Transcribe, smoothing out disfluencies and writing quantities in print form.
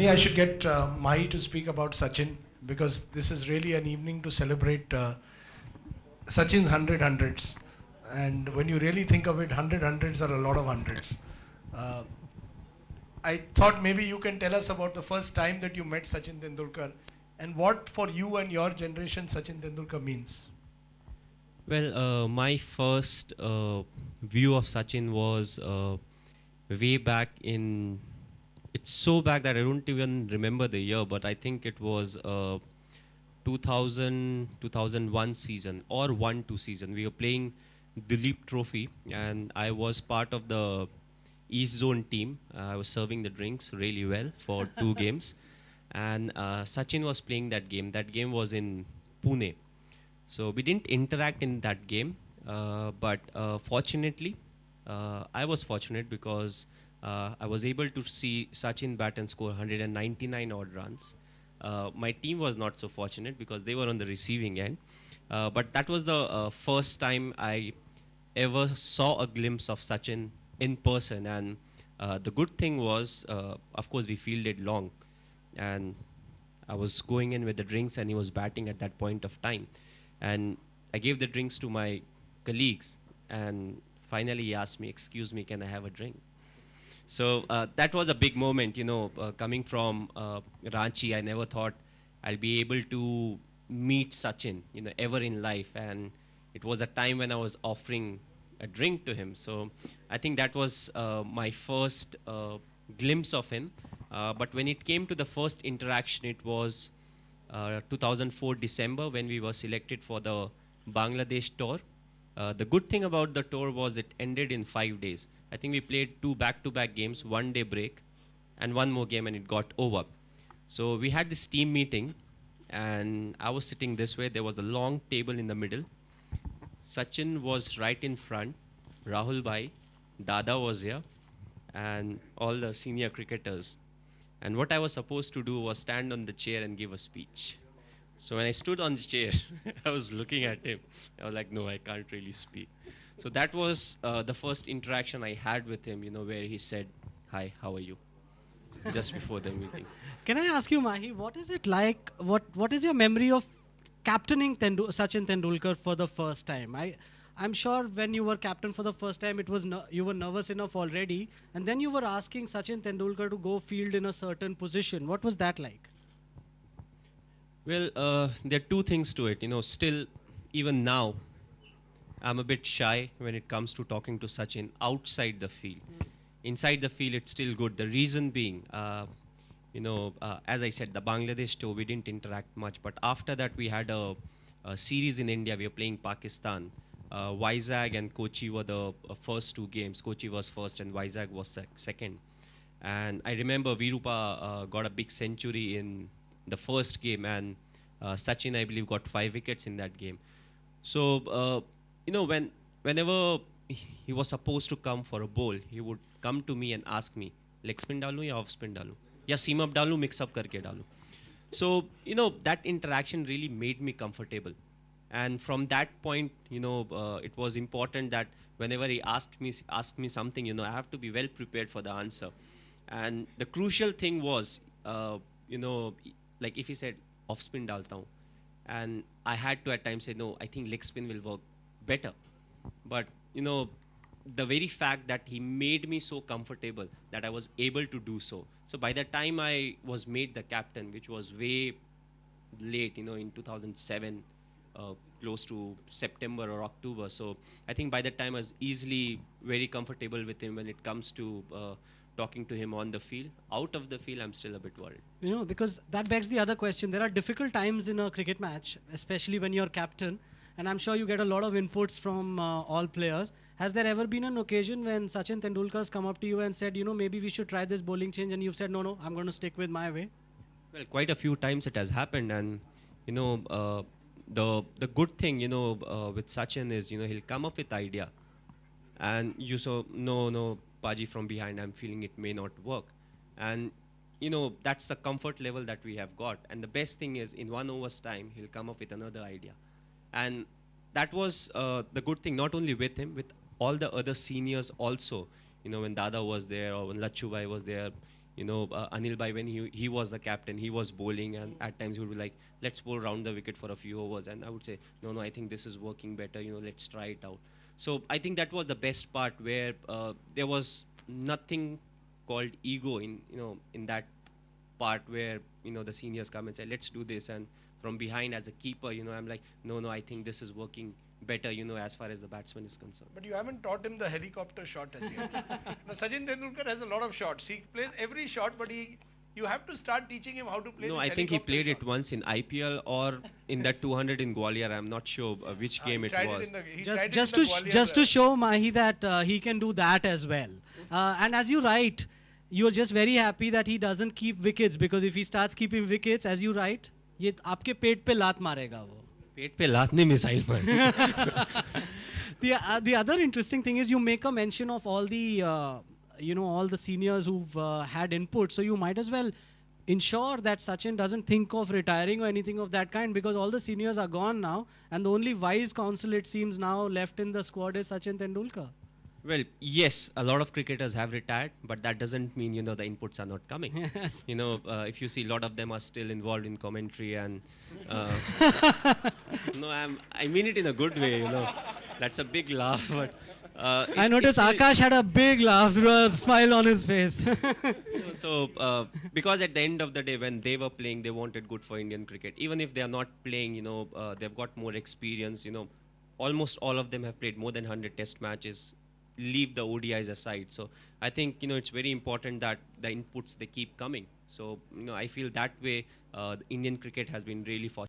Really, I should get Mahi to speak about Sachin, because this is really an evening to celebrate Sachin's 100 hundreds. And when you really think of it, 100 hundreds are a lot of hundreds. Uh, I thought maybe you can tell us about the first time that you met Sachin Tendulkar and what for you and your generation Sachin Tendulkar means. Well, my first view of Sachin was way back in. It's so back that I don't even remember the year, but I think it was 2000, 2001 season or 1-2 season. We were playing the Leap Trophy, and I was part of the East Zone team. I was serving the drinks really well for 2 games, and Sachin was playing that game. That game was in Pune. So we didn't interact in that game, but fortunately, I was fortunate because I was able to see Sachin bat and score 199 odd runs. My team was not so fortunate because they were on the receiving end. But that was the first time I ever saw a glimpse of Sachin in person. And the good thing was, of course, we fielded long. And I was going in with the drinks and he was batting at that point of time. And I gave the drinks to my colleagues, and finally he asked me, "Excuse me, can I have a drink?" So that was a big moment, coming from Ranchi. I never thought I'll be able to meet Sachin, ever in life. And it was a time when I was offering a drink to him. So I think that was my first glimpse of him. But when it came to the first interaction, it was 2004 December when we were selected for the Bangladesh tour. The good thing about the tour was it ended in 5 days. I think we played 2 back-to-back games, 1 day break, and 1 more game, and it got over. So we had this team meeting, and I was sitting this way. There was a long table in the middle. Sachin was right in front. Rahul Bhai, Dada was here, and all the senior cricketers. And what I was supposed to do was stand on the chair and give a speech. So when I stood on the chair, I was looking at him. I was like, no, I can't really speak. So that was the first interaction I had with him, where he said, "Hi, how are you?" just before the meeting. Can I ask you, Mahi, what is it like? What is your memory of captaining Sachin Tendulkar for the first time? I'm sure when you were captain for the first time, it was you were nervous enough already, and then you were asking Sachin Tendulkar to go field in a certain position. What was that like? Well, there are 2 things to it. Still, even now, I'm a bit shy when it comes to talking to Sachin outside the field. Inside the field, it's still good. The reason being, as I said, the Bangladesh tour, we didn't interact much. But after that, we had a series in India. We were playing Pakistan. Vizag and Kochi were the first 2 games. Kochi was first and Vizag was second. And I remember Virupa got a big century in the first game, and Sachin, I believe, got 5 wickets in that game. So, whenever he was supposed to come for a bowl, he would come to me and ask me, leg spin dalu ya off spin dalu? Ya seam up dalu, mix up karke dalu? So, that interaction really made me comfortable. And from that point, it was important that whenever he asked me something, I have to be well prepared for the answer. And the crucial thing was, like if he said, off spin dalta hu, and I had to at times say, no, I think leg spin will work better. But, the very fact that he made me so comfortable that I was able to do so. So by the time I was made the captain, which was way late, in 2007, close to September or October. So I think by that time I was easily very comfortable with him when it comes to talking to him on the field. Out of the field, I'm still a bit worried. Because that begs the other question. There are difficult times in a cricket match, especially when you're captain. And I'm sure you get a lot of inputs from all players. Has there ever been an occasion when Sachin Tendulkar's come up to you and said, maybe we should try this bowling change, and you've said, no, I'm going to stick with my way? Well, quite a few times it has happened. And, the good thing, with Sachin is, he'll come up with idea. And you so, no, Paji from behind, I'm feeling it may not work. And, that's the comfort level that we have got. And the best thing is, in 1 over's time, he'll come up with another idea. And that was the good thing, not only with him, with all the other seniors also. When Dada was there or when Lachu Bhai was there, Anil Bhai, when he was the captain, he was bowling, and at times he would be like, let's bowl round the wicket for a few overs. And I would say, no, I think this is working better, let's try it out. So I think that was the best part, where there was nothing called ego in that part, where, the seniors come and say, let's do this. And from behind as a keeper, I'm like, no, I think this is working better, as far as the batsman is concerned. But you haven't taught him the helicopter shot as yet. Now, Sachin Tendulkar has a lot of shots. He plays every shot, but you have to start teaching him how to play. No, this I think he helicopter played shot. it once in IPL or in that 200 in Gwalior. I'm not sure which game He it tried was. Just to show Mahi that he can do that as well. And as you write, you're just very happy that he doesn't keep wickets, because if he starts keeping wickets, as you write, ये आपके पेट पे लात मारेगा वो. पेट पे लात नहीं, missile मार. The other interesting thing is you make a mention of all the all the seniors who've had input, so you might as well ensure that Sachin doesn't think of retiring or anything of that kind, because all the seniors are gone now, and the only wise counsel it seems now left in the squad is Sachin Tendulkar. Well, yes, a lot of cricketers have retired, but that doesn't mean, the inputs are not coming. Yes. If you see, a lot of them are still involved in commentary, and no, I mean it in a good way, That's a big laugh, but I noticed Akash had a big laugh, a smile on his face. Because at the end of the day, when they were playing, they wanted good for Indian cricket. Even if they are not playing, they've got more experience, almost all of them have played more than 100 test matches. Leave the ODIs aside. So I think, it's very important that the inputs, they keep coming. So, I feel that way, Indian cricket has been really fortunate.